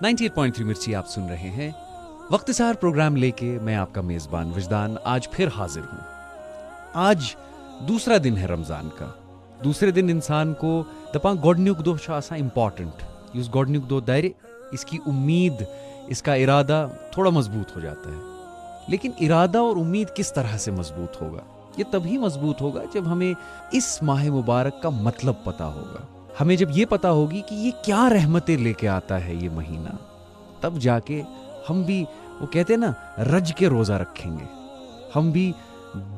98.3 مرچی آپ سن رہے ہیں. وقت سحر پروگرام لے کے میں آپ کا میزبان وجدان آج پھر حاضر ہوں. آج دوسرا دن ہے رمضان کا. دوسرے دن انسان کو دپان گۄڈنیُک دۄہ چھُ آسان امپورٹنٹ. یُس گۄڈنیُک دۄہ دَرِ اس کی امید, اس کا ارادہ تھوڑا مضبوط ہو جاتا ہے. لیکن ارادہ اور امید کس طرح سے مضبوط ہوگا؟ یہ تبھی مضبوط ہوگا جب ہمیں اس ماہ مبارک کا مطلب پتہ ہوگا. ہمیں جب یہ پتہ ہوگی کہ یہ کیا رحمتیں لے کے آتا ہے یہ مہینہ, تب جا کے ہم بھی, وہ کہتے ہیں نا, رج کے روزہ رکھیں گے. ہم بھی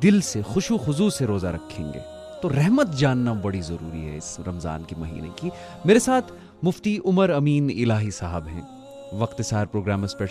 دل سے خشوع خضوع سے روزہ رکھیں گے. تو رحمت جاننا بڑی ضروری ہے اس رمضان کے مہینے کی. میرے ساتھ مفتی عمر امین الہی صاحب ہیں. وقت سحر پروگرامس پہ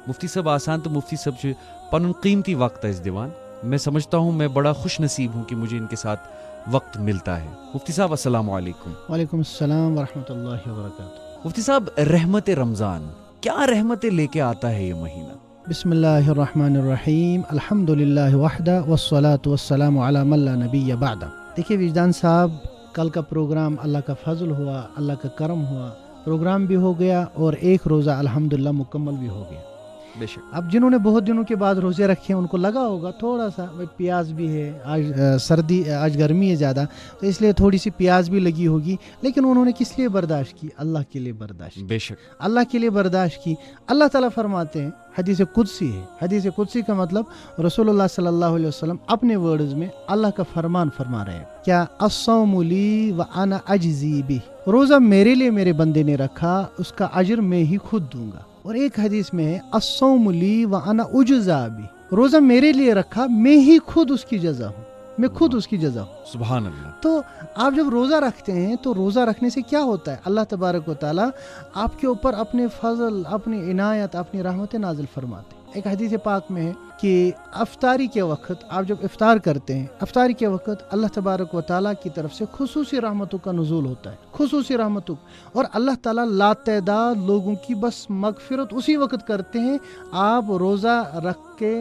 مفتی صاحب آسان تو مفتی صاحب سے پن قیمتی وقت اس دیوان. میں سمجھتا ہوں میں بڑا خوش نصیب ہوں کہ مجھے ان کے ساتھ وقت ملتا ہے. مفتی صاحب السلام علیکم. وعلیکم السلام ورحمۃ اللہ وبرکاتہ. مفتی صاحب, رحمت رمضان کیا رحمتیں لے کے آتا ہے یہ مہینہ؟ بسم اللہ الرحمن الرحیم. الحمد للہ وحدہ والصلاۃ والسلام علی من لا نبی بعدہ. دیکھیے وجدان صاحب, کل کا پروگرام اللہ کا فضل ہوا, اللہ کا کرم ہوا, پروگرام بھی ہو گیا اور ایک روزہ الحمدللہ مکمل بھی ہو گیا. بے شک. اب جنہوں نے بہت دنوں کے بعد روزے رکھے ہیں ان کو لگا ہوگا تھوڑا سا پیاز بھی ہے, آج سردی, آج گرمی ہے زیادہ, تو اس لیے تھوڑی سی پیاز بھی لگی ہوگی. لیکن انہوں نے کس لیے برداشت کی؟ اللہ کے لیے برداشت کی. بے شک. اللہ کے لیے برداشت کی. اللہ تعالیٰ فرماتے ہیں, حدیث قدسی ہے. حدیث قدسی کا مطلب رسول اللہ صلی اللہ علیہ وسلم اپنے ورڈز میں اللہ کا فرمان فرما رہے ہیں. کیا؟ الصوم لی وانا اجزی بہ. روزہ میرے لیے میرے بندے نے رکھا, اس کا اجر میں ہی خود دوں گا. اور ایک حدیث میں ہے الصوم لی وانا اجزا بہ. روزہ میرے لیے رکھا, میں ہی خود اس کی جزا ہوں, میں خود اس کی جزا ہوں. سبحان اللہ. تو آپ جب روزہ رکھتے ہیں تو روزہ رکھنے سے کیا ہوتا ہے؟ اللہ تبارک و تعالیٰ آپ کے اوپر اپنے فضل, اپنی عنایت, اپنی رحمت نازل فرماتے ہیں. ایک حدیث پاک میں ہے کہ افطاری کے وقت, آپ جب افطار کرتے ہیں, افطاری کے وقت اللہ تبارک و تعالیٰ کی طرف سے خصوصی رحمتوں کا نزول ہوتا ہے, خصوصی رحمتوں. اور اللہ تعالیٰ لاتعداد لوگوں کی بس مغفرت اسی وقت کرتے ہیں. آپ روزہ رکھ کے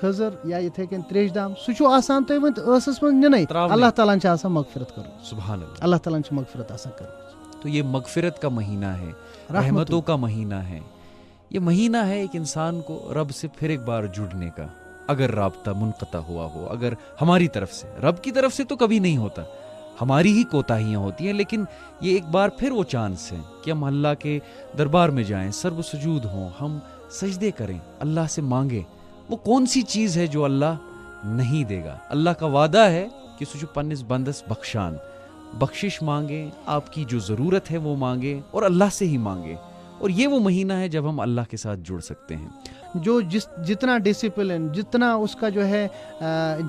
خضر یا یتھے کن تریش دام سو آسان تو ٲسس من نِنٕے, اللہ تعالیٰ چھِ آسان مغفرت کرو. سبحان اللہ. اللہ تعالیٰ چھِ مغفرت آسان کرو. تو یہ مغفرت کا مہینہ ہے, رحمتوں کا مہینہ ہے. یہ مہینہ ہے ایک انسان کو رب سے پھر ایک بار جڑنے کا, اگر رابطہ منقطع ہوا ہو. اگر ہماری طرف سے, رب کی طرف سے تو کبھی نہیں ہوتا, ہماری ہی کوتاہیاں ہوتی ہیں. لیکن یہ ایک بار پھر وہ چانس ہے کہ ہم اللہ کے دربار میں جائیں, سر و سجود ہوں, ہم سجدے کریں, اللہ سے مانگیں. وہ کون سی چیز ہے جو اللہ نہیں دے گا؟ اللہ کا وعدہ ہے کہ سو پنس بندس بخشان, بخشش مانگیں, آپ کی جو ضرورت ہے وہ مانگیں اور اللہ سے ہی مانگیں. اور یہ وہ مہینہ ہے جب ہم اللہ کے ساتھ جڑ سکتے ہیں. جو جتنا ڈسپلن, جتنا اس کا جو ہے,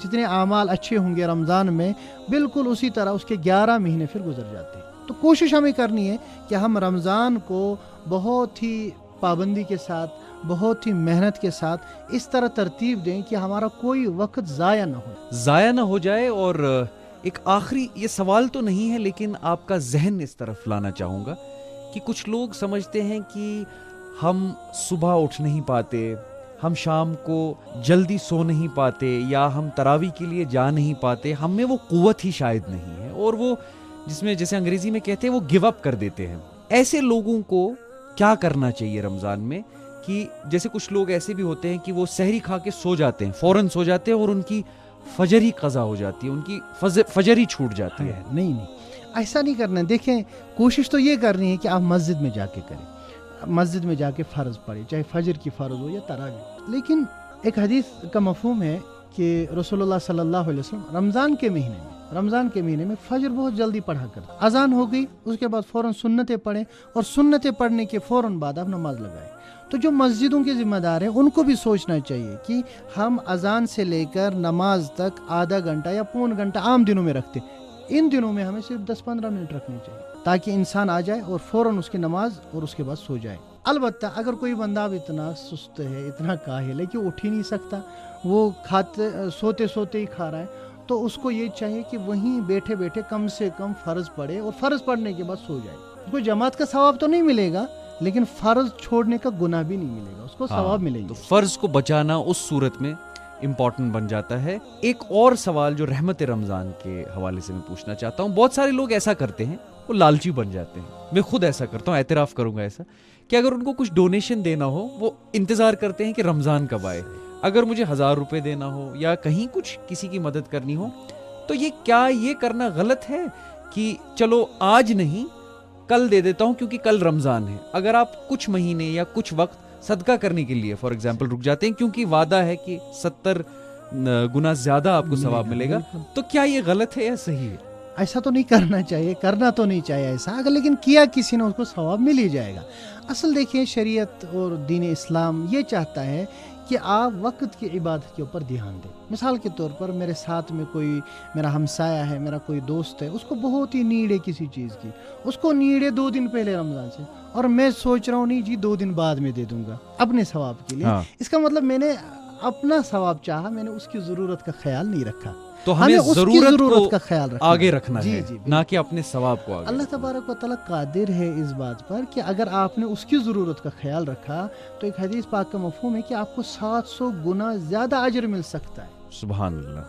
جتنے اعمال اچھے ہوں گے رمضان میں, بالکل اسی طرح اس کے 11 مہینے پھر گزر جاتے ہیں. تو کوشش ہمیں کرنی ہے کہ ہم رمضان کو بہت ہی پابندی کے ساتھ, بہت ہی محنت کے ساتھ اس طرح ترتیب دیں کہ ہمارا کوئی وقت ضائع نہ ہو جائے. اور ایک آخری, یہ سوال تو نہیں ہے لیکن آپ کا ذہن اس طرف لانا چاہوں گا کہ کچھ لوگ سمجھتے ہیں کہ ہم صبح اٹھ نہیں پاتے, ہم شام کو جلدی سو نہیں پاتے, یا ہم تراویح کے لیے جا نہیں پاتے, ہم میں وہ قوت ہی شاید نہیں ہے, اور وہ جس میں جیسے انگریزی میں کہتے ہیں وہ گیو اپ کر دیتے ہیں. ایسے لوگوں کو کیا کرنا چاہیے رمضان میں؟ کہ جیسے کچھ لوگ ایسے بھی ہوتے ہیں کہ وہ سحری کھا کے سو جاتے ہیں, فوراً سو جاتے ہیں, اور ان کی فجر ہی قضا ہو جاتی ہے, ان کی فجر ہی چھوٹ جاتی ہے. نہیں, ایسا نہیں کرنا ہے. دیکھیں, کوشش تو یہ کرنی ہے کہ آپ مسجد میں جا کے کریں, مسجد میں جا کے فرض پڑھیں, چاہے فجر کی فرض ہو یا تراویح. لیکن ایک حدیث کا مفہوم ہے کہ رسول اللہ صلی اللہ علیہ وسلم رمضان کے مہینے میں فجر بہت جلدی پڑھا کرتے. اذان ہو گئی, اس کے بعد فوراً سنتیں پڑھیں, اور سنتیں پڑھنے کے فوراً بعد آپ نماز لگائیں. تو جو مسجدوں کے ذمہ دار ہیں ان کو بھی سوچنا چاہیے کہ ہم اذان سے لے کر نماز تک آدھا گھنٹہ یا پون گھنٹہ عام دنوں میں رکھتے, ان دنوں میں ہمیں صرف 10-15 منٹ رکھنے چاہیے, تاکہ انسان آ جائے اور فوراً اس کی نماز اور اس کے بعد سو جائے. البتہ اگر کوئی بندہ اتنا سست ہے, اتنا کاہل ہے کہ اٹھ ہی نہیں سکتا, وہ سوتے ہی کھا رہا ہے, تو اس کو یہ چاہیے کہ وہیں بیٹھے بیٹھے کم سے کم فرض پڑھے, اور فرض پڑھنے کے بعد سو جائے. اس کو جماعت کا ثواب تو نہیں ملے گا, لیکن فرض چھوڑنے کا گناہ بھی نہیں ملے گا, اس کو ثواب ملے گا. تو فرض کو بچانا اس صورت میں امپورٹنٹ بن جاتا ہے. ایک اور سوال جو رحمت رمضان کے حوالے سے میں پوچھنا چاہتا ہوں, بہت سارے لوگ ایسا کرتے ہیں, وہ لالچی بن جاتے ہیں. میں خود ایسا کرتا ہوں, اعتراف کروں گا ایسا کہ اگر ان کو کچھ ڈونیشن دینا ہو وہ انتظار کرتے ہیں کہ رمضان کب آئے. اگر مجھے 1000 روپے دینا ہو یا کہیں کچھ کسی کی مدد کرنی ہو تو یہ کرنا غلط ہے کہ چلو آج نہیں کل دے دیتا ہوں کیونکہ کل رمضان ہے. اگر آپ کچھ مہینے یا کچھ وقت صدقہ کرنے کے لیے فار ایگزامپل رک جاتے ہیں کیونکہ وعدہ ہے کہ 70 گنا زیادہ آپ کو ثواب ملے گا, تو کیا یہ غلط ہے یا صحیح ہے؟ ایسا تو نہیں کرنا چاہیے, کرنا تو نہیں چاہیے ایسا, اگر لیکن کیا کسی نے اس کو ثواب مل ہی جائے گا. اصل دیکھیں شریعت اور دین اسلام یہ چاہتا ہے کہ آپ وقت کی عبادت کے اوپر دھیان دیں. مثال کے طور پر میرے ساتھ میں کوئی میرا ہمسایہ ہے, میرا کوئی دوست ہے, اس کو بہت ہی نیڈ ہے کسی چیز کی, اس کو نیڈ ہے 2 دن پہلے رمضان سے, اور میں سوچ رہا ہوں نہیں جی 2 دن بعد میں دے دوں گا اپنے ثواب کے لیے. اس کا مطلب میں نے اپنا ثواب چاہا, میں نے اس کی ضرورت کا خیال نہیں رکھا. تو ہمیں ضرورت کا خیال رکھنا آگے رکھنا ہے, نہ کہ اپنے ثواب کو آگے. اللہ تبارک و تعالیٰ قادر ہے اس بات پر کہ اگر آپ نے اس کی ضرورت کا خیال رکھا تو ایک حدیث پاک کا مفہوم ہے کہ آپ کو 700 گنا زیادہ اجر مل سکتا ہے. سبحان اللہ.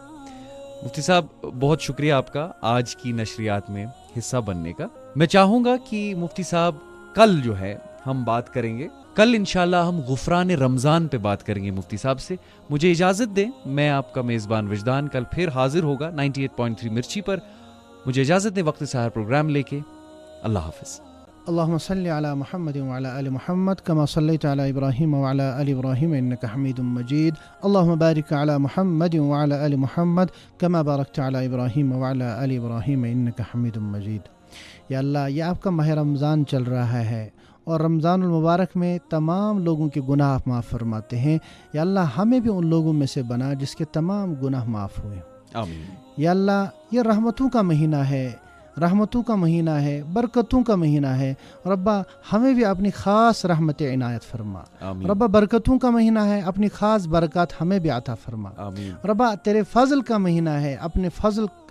مفتی صاحب بہت شکریہ آپ کا آج کی نشریات میں حصہ بننے کا. میں چاہوں گا کہ مفتی صاحب کل جو ہے ہم بات کریں گے, کل انشاءاللہ ہم غفران رمضان پہ بات کریں گے مفتی صاحب سے. مجھے اجازت دیں, میں آپ کا میزبان وجدان کل پھر حاضر ہوگا 98.3 مرچی پر. مجھے اجازت دیں وقت سحر پروگرام لے کے. اللہ حافظ. اللهم صل على محمد وعلى آل محمد كما صليت على إبراهيم وعلى آل إبراهيم إنك حميد مجيد. اللهم بارك على محمد وعلى آل محمد كما باركت على إبراهيم وعلى آل إبراهيم إنك حميد مجيد. یا اللہ, یہ آپ کا ماہ رمضان چل رہا ہے اور رمضان المبارک میں تمام لوگوں کے گناہ آپ معاف فرماتے ہیں. یا اللہ ہمیں بھی ان لوگوں میں سے بنا جس کے تمام گناہ معاف ہوئے. آمین. یا اللہ یہ رحمتوں کا مہینہ ہے, رحمتوں کا مہینہ ہے, برکتوں کا مہینہ ہے. ربا ہمیں بھی اپنی خاص رحمت عنایت فرما. آمین. ربا برکتوں کا مہینہ ہے, اپنی خاص برکات ہمیں بھی عطا فرما. آمین. ربا تیرے فضل کا مہینہ ہے,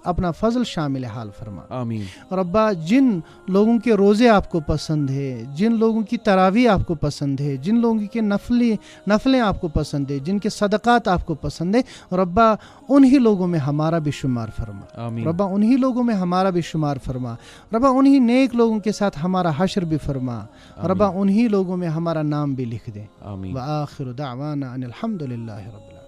اپنا فضل شامل حال فرما. آمین. ربا جن لوگوں کے روزے آپ کو پسند ہے, جن لوگوں کی تراویح آپ کو پسند ہے, جن لوگوں کے نفلیں آپ کو پسند ہے, جن کے صدقات آپ کو پسند ہے, ربا انہی لوگوں میں ہمارا بھی شمار فرما. آمین. ربا انہی لوگوں میں ہمارا بھی شمار فرما. ربا انہی نیک لوگوں کے ساتھ ہمارا حشر بھی فرما. ربا انہی لوگوں میں ہمارا نام بھی لکھ دے. آمین. وآخر دعوانا ان الحمد للہ رب العالمین.